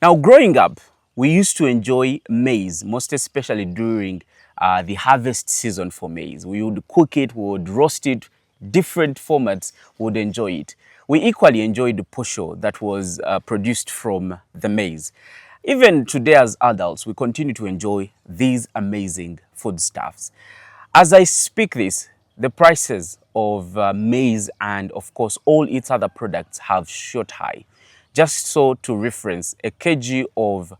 Now, growing up, we used to enjoy maize, most especially during the harvest season for maize. We would cook it, we would roast it, different formats, we would enjoy it. We equally enjoyed the posho that was produced from the maize. Even today as adults, we continue to enjoy these amazing foodstuffs. As I speak this, the prices of maize and of course all its other products have shot high. Just so to reference, a kg of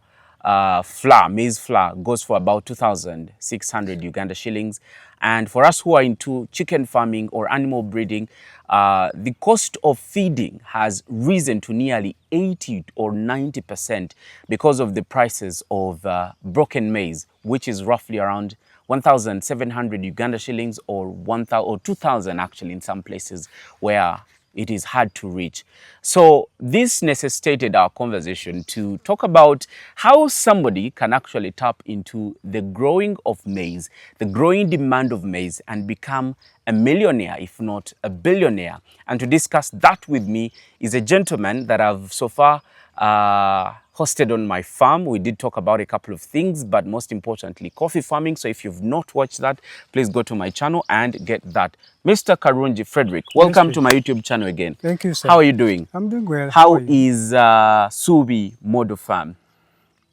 flour, maize flour, goes for about 2,600 Uganda shillings. And for us who are into chicken farming or animal breeding, the cost of feeding has risen to nearly 80 or 90% because of the prices of broken maize, which is roughly around 1,700 Uganda shillings or 1,000 or 2,000 actually in some places where it is hard to reach. So this necessitated our conversation to talk about how somebody can actually tap into the growing of maize, the growing demand of maize, and become a millionaire, if not a billionaire. And to discuss that with me is a gentleman that I've so far hosted on my farm. We did talk about a couple of things, but most importantly, coffee farming. So if you've not watched that, please go to my channel and get that. Mr. Karungi Frederick, welcome to my YouTube channel again. Thank you, sir. How are you doing? I'm doing well. How is Subi Model Farm?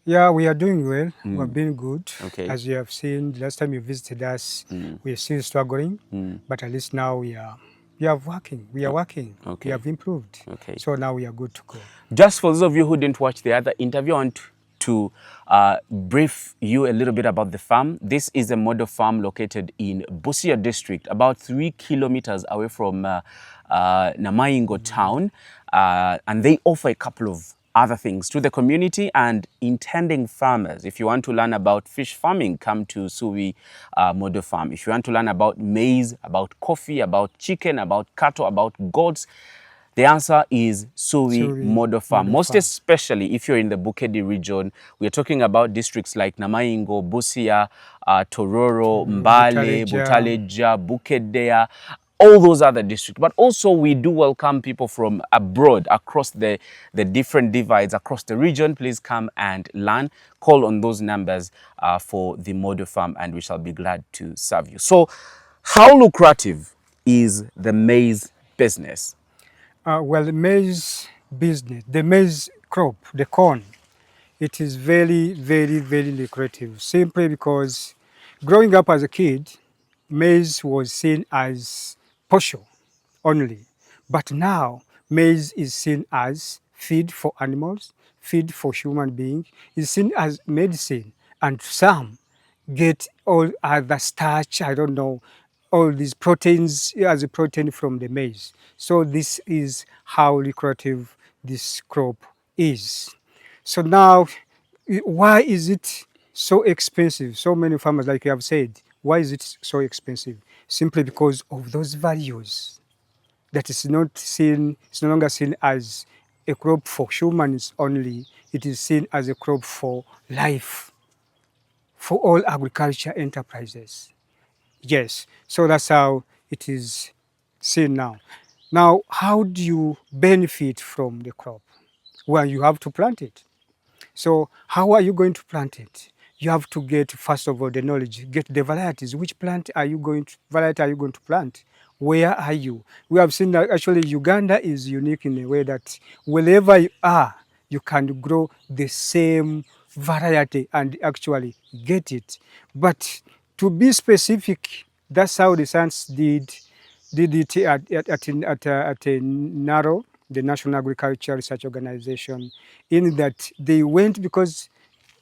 Yeah, we are doing well. We're being good. Okay. As you have seen, the last time you visited us, we are still struggling, but at least now we are working. We are working. Okay. We have improved. Okay. So now we are good to go. Just for those of you who didn't watch the other interview, I want to brief you a little bit about the farm. This is a model farm located in Busia district, about 3 kilometers away from Namaingo town. And they offer a couple of other things to the community and intending farmers. If you want to learn about fish farming, come to Subi Model Farm. If you want to learn about maize, about coffee, about chicken, about cattle, about goats, the answer is Subi Model Farm. Most especially if you're in the Bukedi region. We're talking about districts like Namaingo, Busia, Tororo, Mbale, Butaleja, Bukedea, all those other districts. But also we do welcome people from abroad, across the different divides, across the region. Please come and learn. Call on those numbers for the Model Farm and we shall be glad to serve you. So how lucrative is the maize business? Well, the maize business, the maize crop, the corn, it is very, very, very lucrative. Simply because growing up as a kid, maize was seen as posho only. But now, maize is seen as feed for animals, feed for human beings, is seen as medicine. And some get all other starch, I don't know, all these proteins as a protein from the maize. So this is how lucrative this crop is. So now, why is it so expensive? So many farmers, like you have said, why is it so expensive? Simply because of those values that is not seen, it's no longer seen as a crop for humans only, it is seen as a crop for life, for all agriculture enterprises. Yes, so that's how it is seen now. Now, how do you benefit from the crop? Well, you have to plant it. So how are you going to plant it? You have to get, first of all, the knowledge, get the varieties. Which variety are you going to plant? Where are you? We have seen that actually Uganda is unique in a way that wherever you are, you can grow the same variety and actually get it. But to be specific, that's how the science did it at a narrow, the National Agriculture Research Organization, in that they went because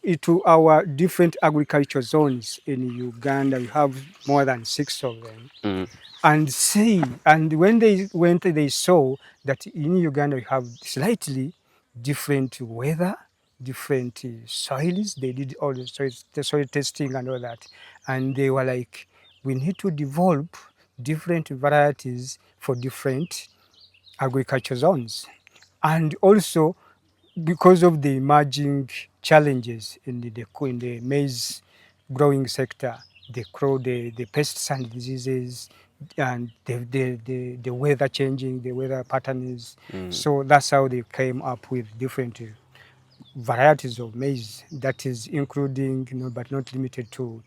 into our different agriculture zones in Uganda. We have more than 6 of them. And when they went, they saw that in Uganda we have slightly different weather, different soils. They did all the soil testing and all that. And they were like, we need to develop different varieties for different agriculture zones. And also, because of the emerging challenges in the maize growing sector, the pests and diseases, and the weather changing, the weather patterns. So that's how they came up with different varieties of maize, that is including, but not limited to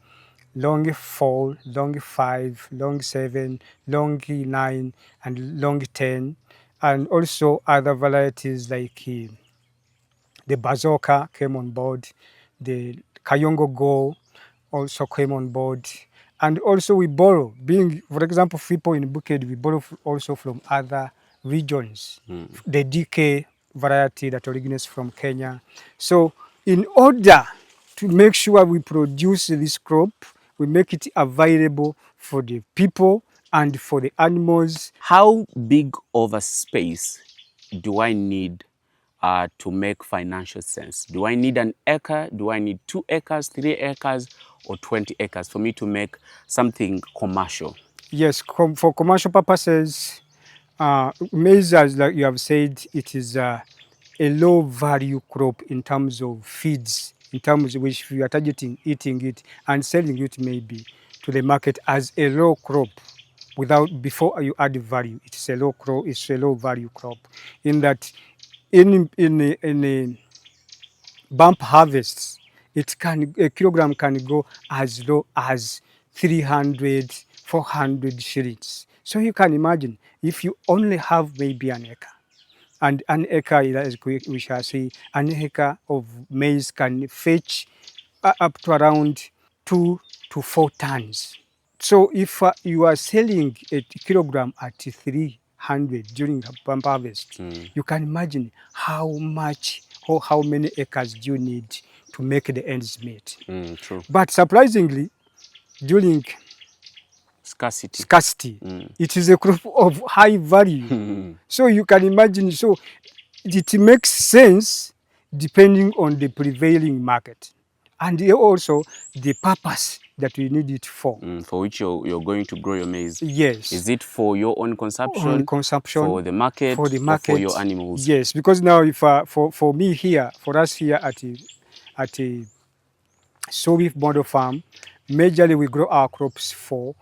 long 4, long 5, long 7, long 9, and long 10, and also other varieties like the Bazooka came on board, the Kayongo Go also came on board. And also we borrow, being, for example, people in Bukid, we borrow also from other regions. The DK variety that originates from Kenya. So in order to make sure we produce this crop, we make it available for the people and for the animals. How big of a space do I need to make financial sense? Do I need an acre? Do I need 2 acres, 3 acres, or 20 acres for me to make something commercial? Yes, for commercial purposes, maize, as like you have said, it is a low value crop in terms of feeds, in terms of which you are targeting eating it and selling it maybe to the market as a low crop before you add value. It's a low crop, it's a low value crop in that in a bump harvests, a kilogram can go as low as 300, 400 shillings. So you can imagine if you only have maybe an acre, and an acre, as we shall say, an acre of maize can fetch up to around 2 to 4 tons. So if you are selling a kilogram at 300 during bump harvest, you can imagine how much or how many acres do you need to make the ends meet. True. But surprisingly, during scarcity, it is a crop of high value. So you can imagine, so it makes sense depending on the prevailing market and also the purpose that we need it for. For which you're going to grow your maize. Yes. Is it for your own consumption? Own consumption. For the market? For the market. Or for your animals? Yes, because now if for me here, for us here at a Sobeef model farm, majorly we grow our crops for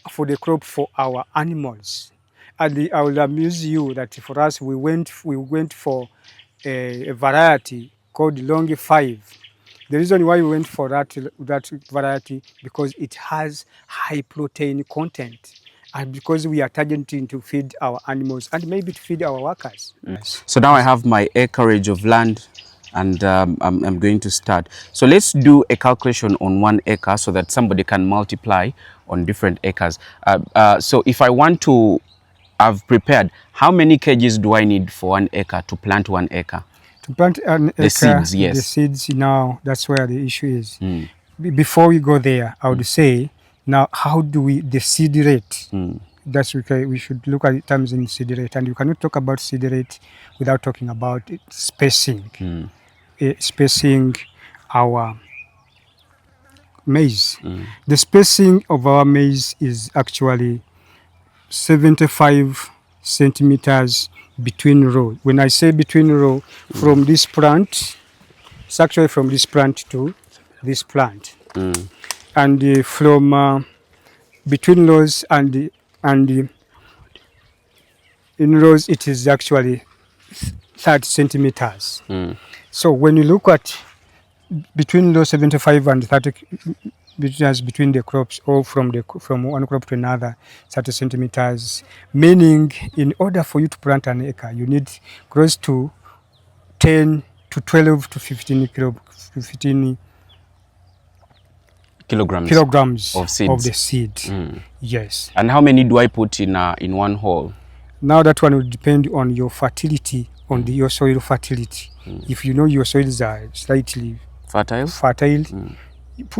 for our animals. And I will amuse you that for us we went for a variety called Long 5. The reason why we went for that variety because it has high protein content and because we are targeting to feed our animals and maybe to feed our workers. Yes. So now I have my acreage of land and I'm going to start. So let's do a calculation on 1 acre so that somebody can multiply on different acres. So if I want to have prepared, how many kgs do I need for 1 acre to plant 1 acre? To plant an acre, the seeds, yes. The seeds, now that's where the issue is. Before we go there, I would say, now how do we, the seed rate, that's okay, we should look at terms in seed rate, and you cannot talk about seed rate without talking about spacing. Spacing our maize. The spacing of our maize is actually 75 centimeters between row. When I say between row, from this plant, it's actually from this plant to this plant. And from between rows and in rows, it is actually 30 centimeters. So when you look at between those 75 and 30 meters between the crops, or from one crop to another, 30 centimeters, meaning in order for you to plant an acre, you need close to 10 to 12 to 15 kilograms of seeds. Of the seed. Yes. And how many do I put in one hole? Now that one will depend on your fertility, on your soil fertility. If you know your soils are slightly fertile,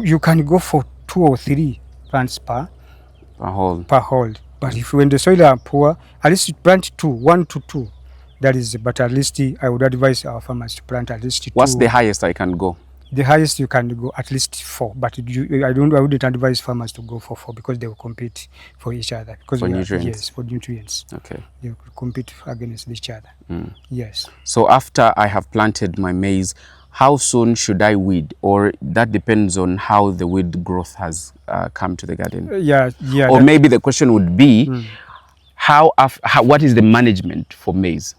you can go for 2 or 3 plants per hole. But if when the soil are poor, at least you plant 1 to 2. That is, but at least I would advise our farmers to plant at least 2. What's the highest I can go? The highest you can go at least 4, but I wouldn't advise farmers to go for 4 because they will compete for each other. Because for nutrients? Yes, for nutrients. Okay. They will compete against each other. Yes. So after I have planted my maize, how soon should I weed? Or that depends on how the weed growth has come to the garden? Yeah. Or maybe the question would be, what is the management for maize?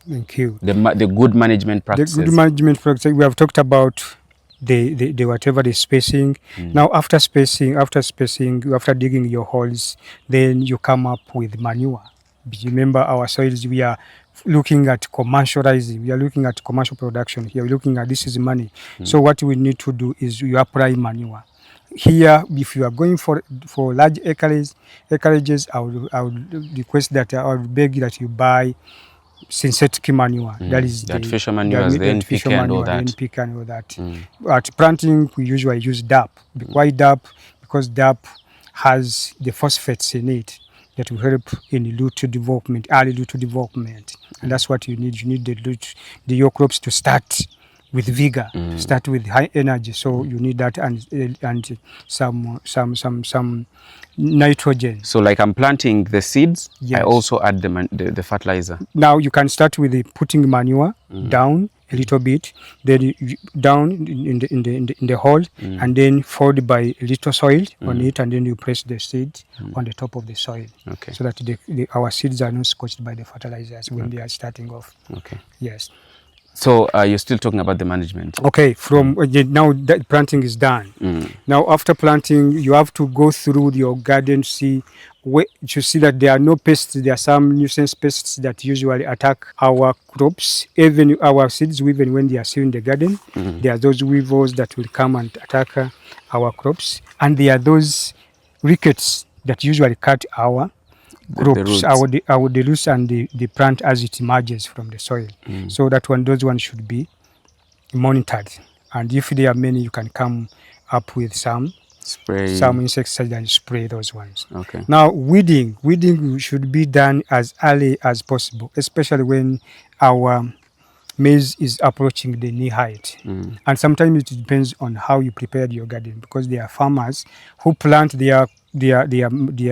Thank you. The good management The practices. good management practices, we have talked about the whatever the spacing. Now after digging your holes, then you come up with manure. Remember our soils, we are looking at commercializing, we are looking at commercial production here, we're looking at this is money. So what we need to do is you apply manure. Here, if you are going for large acreages, I would request that, I would beg that you buy synthetic manure. That is the artificial manure, the NPK and all that. NPK and all that. At planting, we usually use DAP. Why DAP? Because DAP has the phosphates in it that will help in root development, early root development, and that's what you need. You need your crops to start with vigor, to start with high energy. So you need that and some nitrogen. So like I'm planting the seeds, Yes. I also add the fertilizer. Now you can start with putting manure down a little bit, then down in the hole, and then followed by a little soil on it, and then you press the seed on the top of the soil, Okay. so that our seeds are not scorched by the fertilizers when they are starting off. Okay. Yes. So you're still talking about the management. Okay, now that planting is done. Now after planting, you have to go through your garden to see that there are no pests. There are some nuisance pests that usually attack our crops, even our seeds, even when they are still in the garden. There are those weevils that will come and attack our crops, and there are those rickets that usually cut our crops, the roots and the plant as it emerges from the soil. So those ones should be monitored, and if there are many, you can come up with some insecticide and spray those ones. Okay. Now weeding should be done as early as possible, especially when our maize is approaching the knee height. And sometimes it depends on how you prepared your garden, because there are farmers who plant their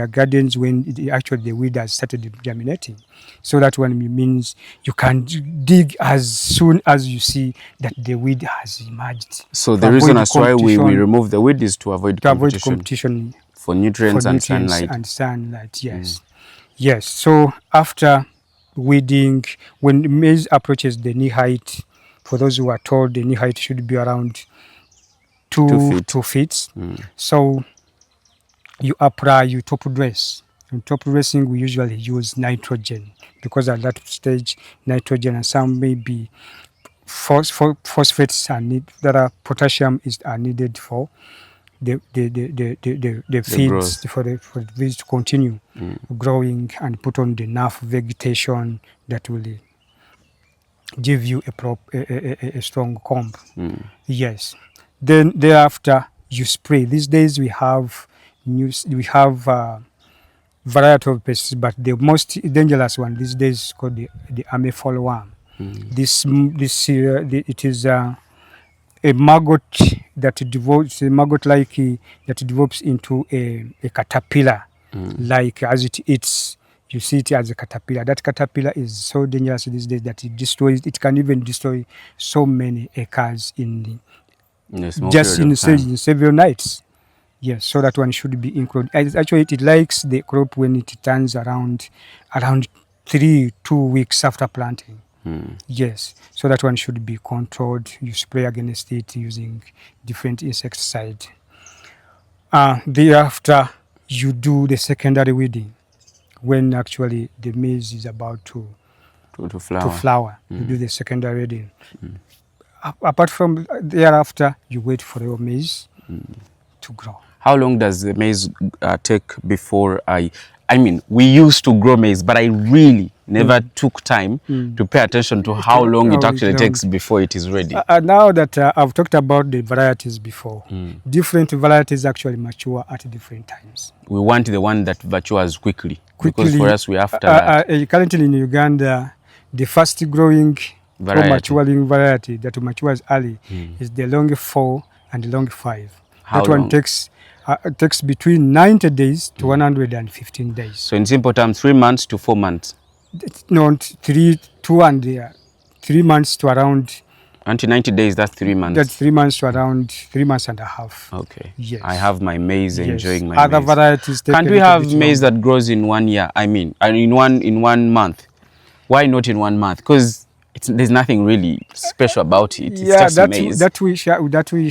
gardens when the weed has started germinating. So that one means you can dig as soon as you see that the weed has emerged. So the reason as why we remove the weed is to avoid competition for nutrients and sunlight. Yes. Yes. So after weeding, when maize approaches the knee height, for those who are told the knee height should be around 2 feet. So you apply your top dress. In top dressing, we usually use nitrogen, because at that stage, nitrogen and some maybe phosphates are needed. There are potassium are needed for the feeds, for the weeds to continue growing, and put on the enough vegetation that will give you a strong comb. Yes. Then thereafter you spray. These days we have variety of pests, but the most dangerous one these days is called the army-fall worm. It is a maggot that develops, that develops into a caterpillar, like as it eats. You see it as a caterpillar. That caterpillar is so dangerous these days that it can even destroy so many acres in several nights. Yes, so that one should be included. Actually, it likes the crop when it turns around 2 weeks after planting. Yes, so that one should be controlled. You spray against it using different insecticide. Thereafter, you do the secondary weeding when actually the maize is about to flower. You do the secondary weeding. Apart from thereafter, you wait for your maize to grow. How long does the maize take before I mean, we used to grow maize, but I really never took time to pay attention to how long it actually takes before it is ready. Now that I've talked about the varieties before, different varieties actually mature at different times. We want the one that matures quickly. Because for us, we after that. Currently in Uganda, the fast growing or maturing variety that matures early is the long 4 and long 5. That one takes between 90 days to 115 days. So in simple terms, 3 months to 4 months. No, 3 months to around. Until 90 days, that's 3 months. That's 3 months to around 3 months and a half. Okay. Yes. I have my maize, enjoying my Other maize. varieties take Can't we have maize that grows in 1 year? I mean, in one month. Why not in 1 month? Because there's nothing really special about it. It's Yeah, just maize. that we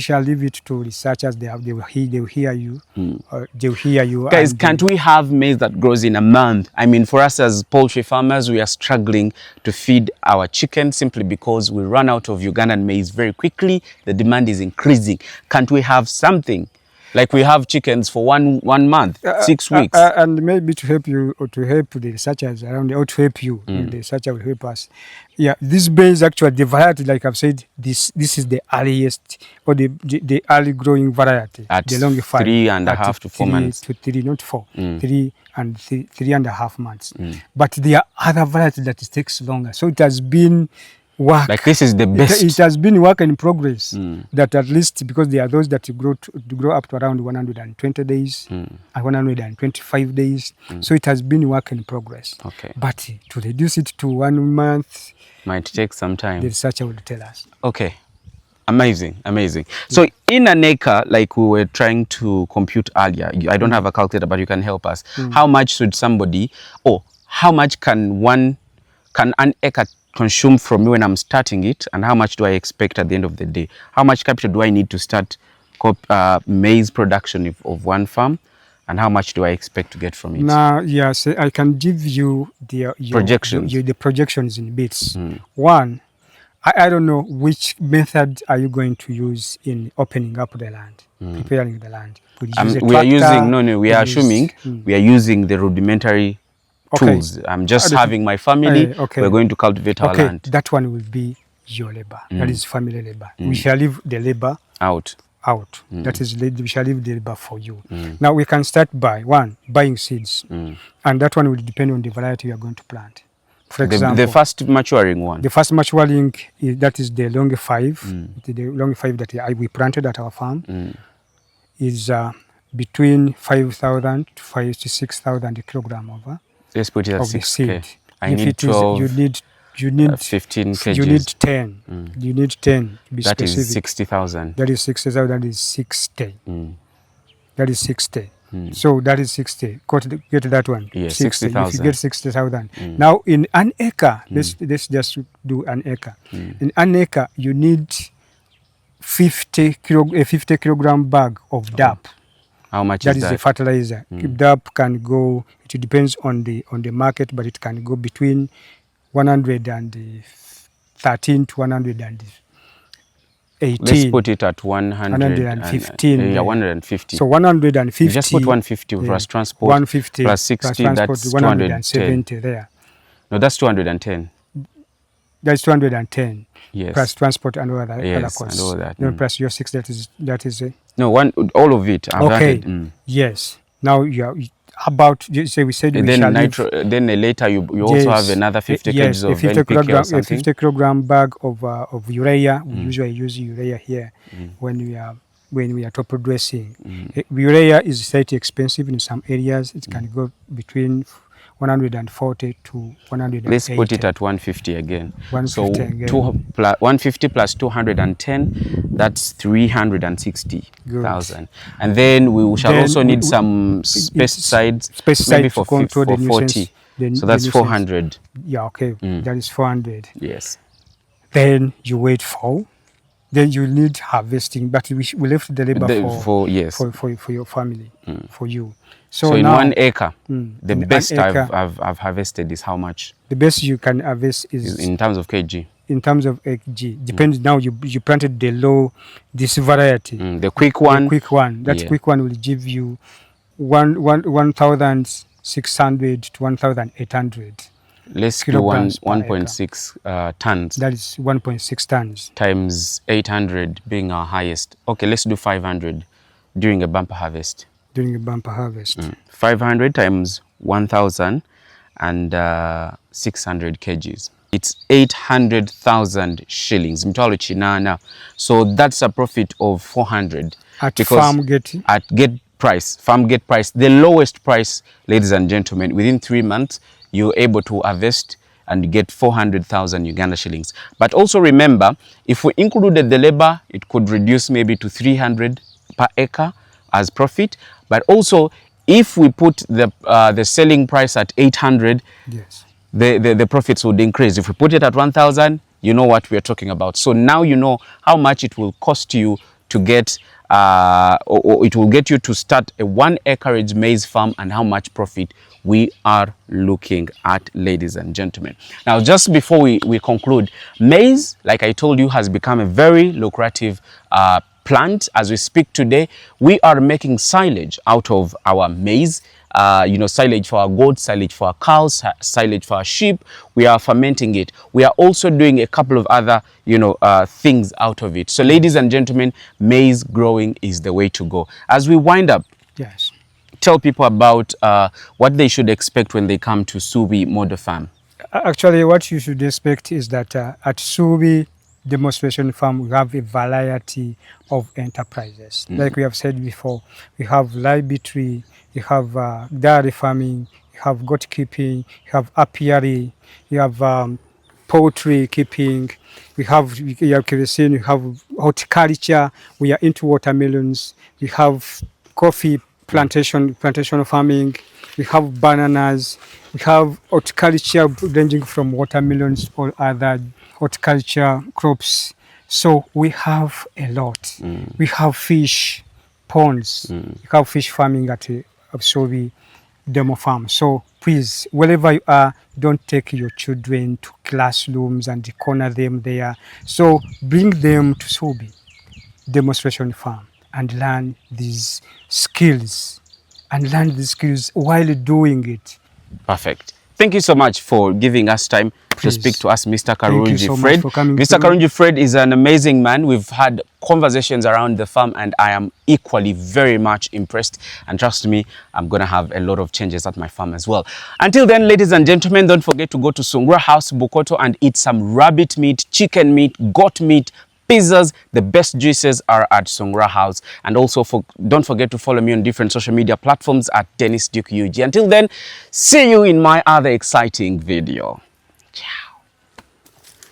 shall leave it to researchers. They will hear you. They will hear you. Guys, and can't we have maize that grows in a month? I mean, for us as poultry farmers, we are struggling to feed our chickens simply because we run out of Ugandan maize very quickly. The demand is increasing. Can't we have something like we have chickens for one month, 6 weeks? And maybe to help you, or to help the researchers around, or to help you, the researcher will help us. Yeah, this maize actually, the variety, like I've said, this is the earliest, or the early growing variety. At the long 3.5 to 4 months. To 3, not 4, 3.5 months. But there are other varieties that it takes longer. So it has been work. Like this is the best. It has been work in progress. That at least, because there are those that grow up to around 120 days and 125 days. So it has been work in progress. Okay. But to reduce it to 1 month might take some time. The researcher will tell us. Okay. Amazing, amazing. So in an acre, like we were trying to compute earlier, I don't have a calculator, but you can help us. How much should somebody, or how much can an acre consume from me when I'm starting it, and how much do I expect at the end of the day? How much capital do I need to start maize production of one farm, and how much do I expect to get from it? Now, yes, I can give you the projections. The projections in bits. One, I don't know which method are you going to use in opening up the land, preparing the land. We are using, we are assuming we are using the rudimentary tools. I'm just having my family. We're going to cultivate our land. That one will be your labor. That is family labor. We shall leave the labor out. That is, we shall leave the labor for you. Now we can start by buying seeds, and that one will depend on the variety you are going to plant. For example, the fast maturing one. The fast maturing, that is the long 5. The long 5 that we planted at our farm is between 5,000 to 6,000 kilogram of. Let's put it at 6K. I need 12. You need 15 kgs. You need 10. You need 10 to be that specific. Is 60,000. That is 60,000. That is 60. That is 60. So that is 60. Get that one. Yeah, 60,000. If you get 60,000. Now in an acre, let's just do an acre. In an acre, you need 50 kilogram bag of DAP. How much is that? That is the fertilizer. DAP can go, it depends on the market, but it can go between 113 to 118. Let's put it at 115. Yeah, 150. So 150. You just put 150 plus transport. 150 plus 60, plus transport, that's 170 there. No, that's 210. That's 210. Yes. Plus transport and other costs. And all that. No, plus your 6, that is no, all of it. Okay. Yes. Now you are about, we said and we shall then later you also have another 50 kgs of NPK or something. A 50 kilogram bag of urea. We usually use urea here when we are top dressing. Urea is slightly expensive in some areas. It can go between 140 to 180. Let's put it at 150 again. 150 so 150 plus 210, that's 360,000. And then we shall also need some pesticides, maybe for 40. So that's 400. Yeah, okay. That is 400. Yes. Then you wait for. Then you need harvesting, but we left the labor for your family, for you. So in now, 1 acre, the best I've harvested is how much? The best you can harvest is in terms of kg. In terms of kg, depends. Now you planted this variety. The quick one. The quick one. That quick one will give you 1,600 to 1,800. Let's do 1.6 tons. That is 1.6 tons. Times 800 being our highest. Okay, let's do 500 during a bumper harvest. 500 times 1,600 kgs. It's 800,000 shillings. So that's a profit of 400. At farm gate price. Farm gate price. The lowest price, ladies and gentlemen, within 3 months, you're able to harvest and get 400,000 Uganda shillings. But also remember, if we included the labor, it could reduce maybe to 300 per acre as profit. But also, if we put the selling price at 800, yes, the profits would increase. If we put it at 1,000, you know what we're talking about. So now you know how much it will cost you to get or it will get you to start a 1 acreage maize farm, and how much profit we are looking at, ladies and gentlemen. Now, just before we conclude, maize, like I told you, has become a very lucrative plant. As we speak today, we are making silage out of our maize. Silage for our goats, silage for our cows, silage for our sheep. We are fermenting it. We are also doing a couple of other, things out of it. So, ladies and gentlemen, maize growing is the way to go. As we wind up, Yes. tell people about what they should expect when they come to Subi Model Farm. Actually, what you should expect is that at Subi Demonstration Farm, we have a variety of enterprises. Like we have said before, we have livery, we have dairy farming, we have goat keeping, we have apiary, we have poultry keeping, we have kerosene, we have horticulture, we are into watermelons, we have coffee plantation farming, we have bananas, we have horticulture ranging from watermelons or other horticulture crops. So we have a lot. We have fish ponds, we have fish farming at Sobi Demo Farm. So please, wherever you are, don't take your children to classrooms and corner them there. So bring them to Sobi Demonstration Farm and learn these skills while doing it. Perfect. Thank you so much for giving us time to speak to us, Mr. Karungi Fred. Mr. Karungi Fred is an amazing man. We've had conversations around the farm, and I am equally very much impressed. And trust me, I'm going to have a lot of changes at my farm as well. Until then, ladies and gentlemen, don't forget to go to Sungura House, Bukoto, and eat some rabbit meat, chicken meat, goat meat, pizzas. The best juices are at Sungura House. And also, don't forget to follow me on different social media platforms at Dennis Duke UG. Until then, see you in my other exciting video. Ciao.